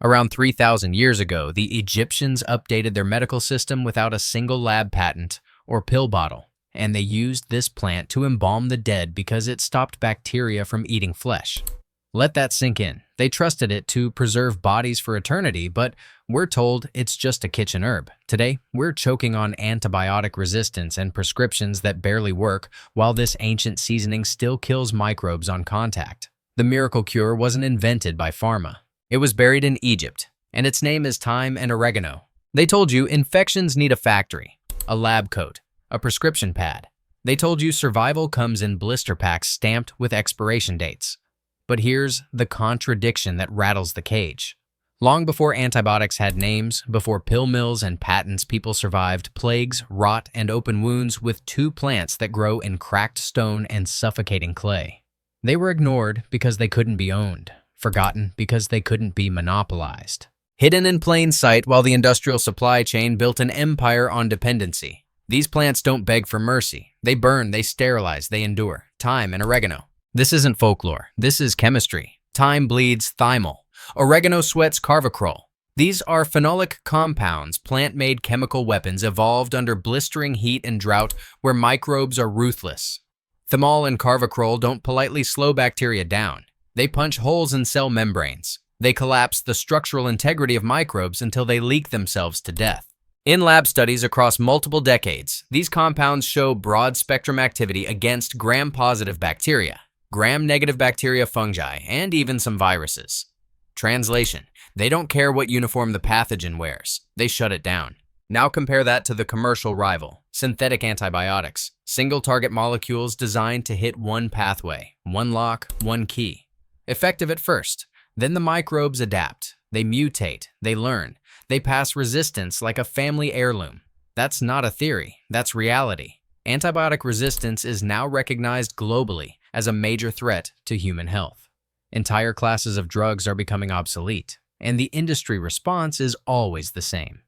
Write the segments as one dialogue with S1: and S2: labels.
S1: Around 3,000 years ago, the Egyptians updated their medical system without a single lab patent or pill bottle, and they used this plant to embalm the dead because it stopped bacteria from eating flesh. Let that sink in. They trusted it to preserve bodies for eternity, but we're told it's just a kitchen herb. Today, we're choking on antibiotic resistance and prescriptions that barely work, while this ancient seasoning still kills microbes on contact. The miracle cure wasn't invented by pharma. It was buried in Egypt, and its name is thyme and oregano. They told you infections need a factory, a lab coat, a prescription pad. They told you survival comes in blister packs stamped with expiration dates. But here's the contradiction that rattles the cage. Long before antibiotics had names, before pill mills and patents, people survived plagues, rot, and open wounds with two plants that grow in cracked stone and suffocating clay. They were ignored because they couldn't be owned, forgotten because they couldn't be monopolized. Hidden in plain sight while the industrial supply chain built an empire on dependency. These plants don't beg for mercy. They burn, they sterilize, they endure. Thyme and oregano. This isn't folklore. This is chemistry. Thyme bleeds thymol. Oregano sweats Carvacrol. These are phenolic compounds, plant-made chemical weapons evolved under blistering heat and drought where microbes are ruthless. Thymol and Carvacrol don't politely slow bacteria down. They punch holes in cell membranes. They collapse the structural integrity of microbes until they leak themselves to death. In lab studies across multiple decades, these compounds show broad-spectrum activity against gram-positive bacteria, gram-negative bacteria, fungi, and even some viruses. Translation: they don't care what uniform the pathogen wears. They shut it down. Now compare that to the commercial rival, synthetic antibiotics, single-target molecules designed to hit one pathway, one lock, one key. Effective at first, then the microbes adapt, they mutate, they learn, they pass resistance like a family heirloom. That's not a theory, that's reality. Antibiotic resistance is now recognized globally as a major threat to human health. Entire classes of drugs are becoming obsolete, and the industry response is always the same.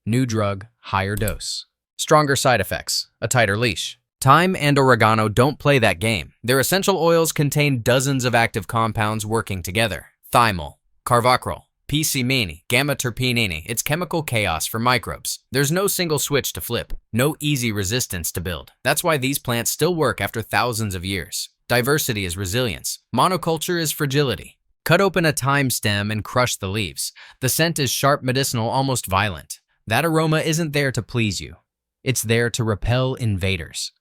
S1: New drug, higher dose. Stronger side effects, a tighter leash. Thyme and oregano don't play that game. Their essential oils contain dozens of active compounds working together. Thymol, Carvacrol, P-cimene, gamma-terpenine. It's chemical chaos for microbes. There's no single switch to flip, no easy resistance to build. That's why these plants still work after thousands of years. Diversity is resilience. Monoculture is fragility. Cut open a thyme stem and crush the leaves. The scent is sharp, medicinal, almost violent. That aroma isn't there to please you. It's there to repel invaders.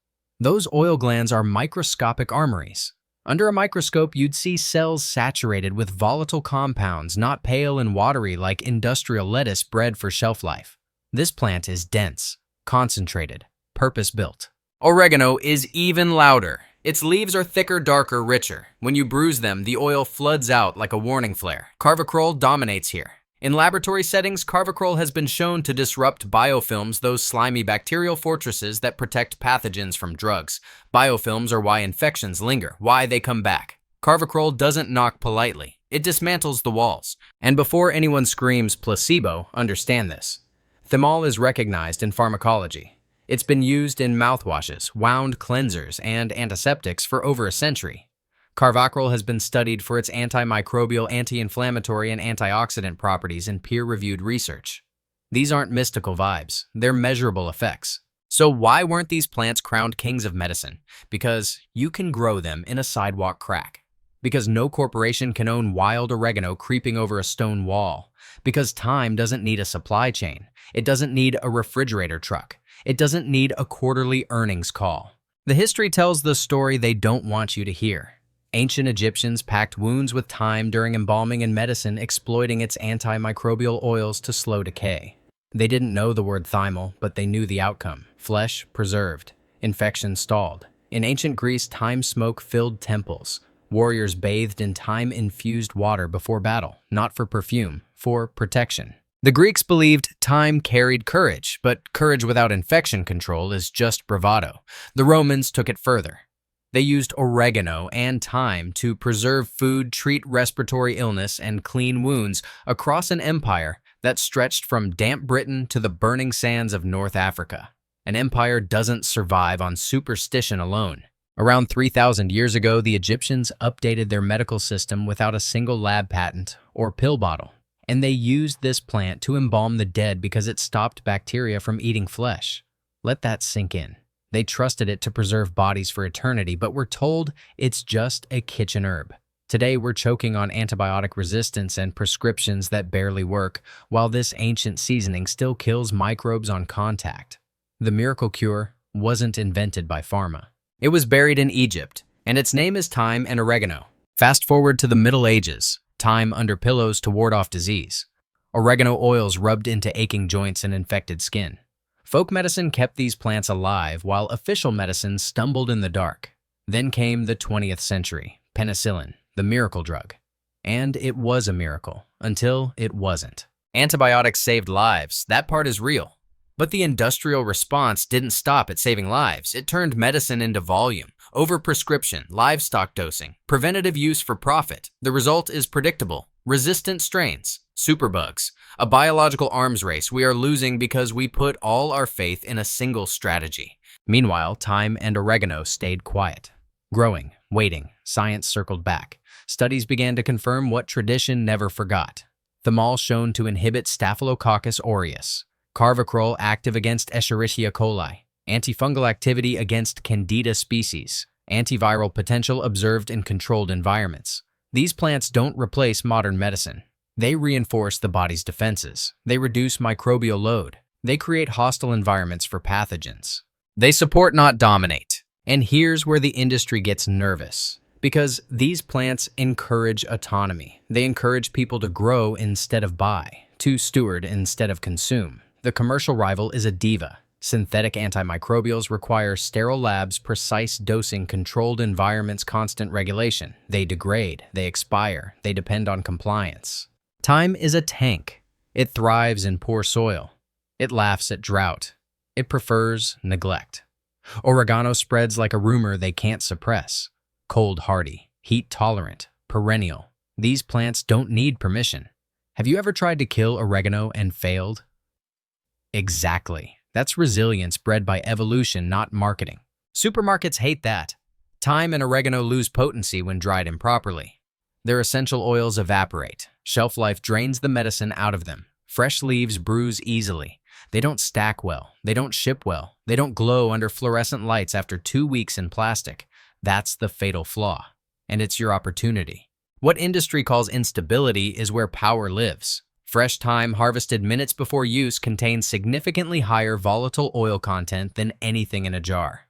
S1: Those oil glands are microscopic armories. Under a microscope, you'd see cells saturated with volatile compounds, not pale and watery like industrial lettuce bred for shelf life. This plant is dense, concentrated, purpose-built. Oregano is even louder. Its leaves are thicker, darker, richer. When you bruise them, the oil floods out like a warning flare. Carvacrol dominates here. In laboratory settings, Carvacrol has been shown to disrupt biofilms, those slimy bacterial fortresses that protect pathogens from drugs. Biofilms are why infections linger, why they come back. Carvacrol doesn't knock politely. It dismantles the walls. And before anyone screams placebo, understand this. Thymol is recognized in pharmacology. It's been used in mouthwashes, wound cleansers, and antiseptics for over a century. Carvacrol has been studied for its antimicrobial, anti-inflammatory, and antioxidant properties in peer-reviewed research. These aren't mystical vibes, they're measurable effects. So why weren't these plants crowned kings of medicine? Because you can grow them in a sidewalk crack. Because no corporation can own wild oregano creeping over a stone wall. Because thyme doesn't need a supply chain. It doesn't need a refrigerator truck. It doesn't need a quarterly earnings call. The history tells the story they don't want you to hear. Ancient Egyptians packed wounds with thyme during embalming and medicine, exploiting its antimicrobial oils to slow decay. They didn't know the word thymol, but they knew the outcome. Flesh preserved, infection stalled. In ancient Greece, thyme smoke filled temples. Warriors bathed in thyme-infused water before battle, not for perfume, for protection. The Greeks believed thyme carried courage, but courage without infection control is just bravado. The Romans took it further. They used oregano and thyme to preserve food, treat respiratory illness, and clean wounds across an empire that stretched from damp Britain to the burning sands of North Africa. An empire doesn't survive on superstition alone. Around 3,000 years ago, the Egyptians updated their medical system without a single lab patent or pill bottle, And they used this plant to embalm the dead because it stopped bacteria from eating flesh. Let that sink in. They trusted it to preserve bodies for eternity, but we're told it's just a kitchen herb. Today, we're choking on antibiotic resistance and prescriptions that barely work, while this ancient seasoning still kills microbes on contact. The miracle cure wasn't invented by pharma. It was buried in Egypt, and its name is thyme and oregano. Fast forward to the Middle Ages, thyme under pillows to ward off disease. Oregano oils rubbed into aching joints and infected skin. Folk medicine kept these plants alive while official medicine stumbled in the dark. Then came the 20th century, penicillin, the miracle drug. And it was a miracle, until it wasn't. Antibiotics saved lives, that part is real. But the industrial response didn't stop at saving lives. It turned medicine into volume, overprescription, livestock dosing, preventative use for profit. The result is predictable. Resistant strains, superbugs, a biological arms race we are losing because we put all our faith in a single strategy. Meanwhile, thyme and oregano stayed quiet. Growing, waiting, science circled back. Studies began to confirm what tradition never forgot. Thymol shown to inhibit Staphylococcus aureus. Carvacrol active against Escherichia coli. Antifungal activity against Candida species. Antiviral potential observed in controlled environments. These plants don't replace modern medicine. They reinforce the body's defenses. They reduce microbial load. They create hostile environments for pathogens. They support, not dominate. And here's where the industry gets nervous. Because these plants encourage autonomy. They encourage people to grow instead of buy, to steward instead of consume. The commercial rival is a diva. Synthetic antimicrobials require sterile labs, precise dosing, controlled environments, constant regulation. They degrade, they expire, they depend on compliance. Thyme is a tank. It thrives in poor soil. It laughs at drought. It prefers neglect. Oregano spreads like a rumor they can't suppress. Cold hardy, heat tolerant, perennial. These plants don't need permission. Have you ever tried to kill oregano and failed? Exactly. That's resilience bred by evolution, not marketing. Supermarkets hate that. Thyme and oregano lose potency when dried improperly. Their essential oils evaporate. Shelf life drains the medicine out of them. Fresh leaves bruise easily. They don't stack well. They don't ship well. They don't glow under fluorescent lights after 2 weeks in plastic. That's the fatal flaw. And it's your opportunity. What industry calls instability is where power lives. Fresh thyme harvested minutes before use contains significantly higher volatile oil content than anything in a jar.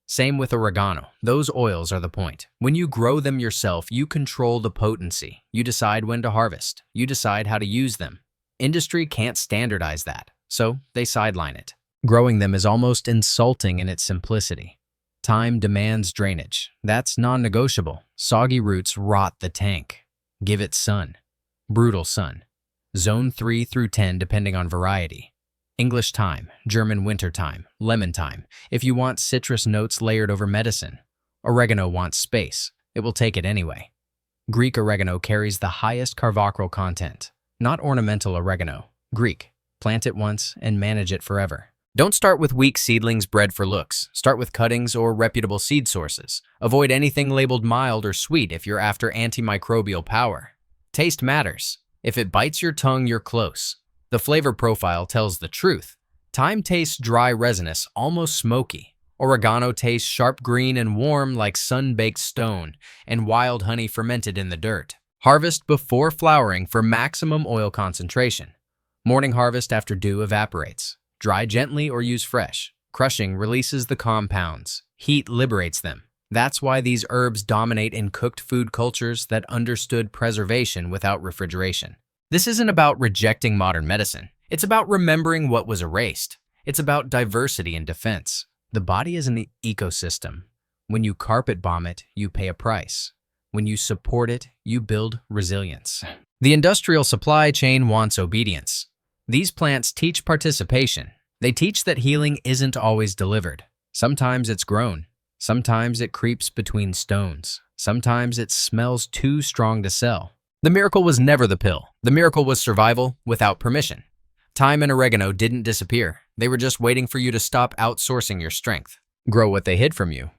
S1: Same with oregano. Those oils are the point. When you grow them yourself, you control the potency. You decide when to harvest. You decide how to use them. Industry can't standardize that, so they sideline it. Growing them is almost insulting in its simplicity. Thyme demands drainage. That's non-negotiable. Soggy roots rot the tank. Give it sun. Brutal sun. Zone 3 through 10 depending on variety. English thyme, German winter thyme, lemon thyme, if you want citrus notes layered over medicine. Oregano wants space. It will take it anyway. Greek oregano carries the highest Carvacrol content. Not ornamental oregano. Greek. Plant it once and manage it forever. Don't start with weak seedlings bred for looks. Start with cuttings or reputable seed sources. Avoid anything labeled mild or sweet if you're after antimicrobial power. Taste matters. If it bites your tongue, you're close. The flavor profile tells the truth. Thyme tastes dry, resinous, almost smoky. Oregano tastes sharp green and warm like sun-baked stone, and wild honey fermented in the dirt. Harvest before flowering for maximum oil concentration. Morning harvest after dew evaporates. Dry gently or use fresh. Crushing releases the compounds. Heat liberates them. That's why these herbs dominate in cooked food cultures that understood preservation without refrigeration. This isn't about rejecting modern medicine. It's about remembering what was erased. It's about diversity and defense. The body is an ecosystem. When you carpet bomb it, you pay a price. When you support it, you build resilience. The industrial supply chain wants obedience. These plants teach participation. They teach that healing isn't always delivered. Sometimes it's grown. Sometimes it creeps between stones. Sometimes it smells too strong to sell. The miracle was never the pill. The miracle was survival without permission. Thyme and oregano didn't disappear. They were just waiting for you to stop outsourcing your strength. Grow what they hid from you.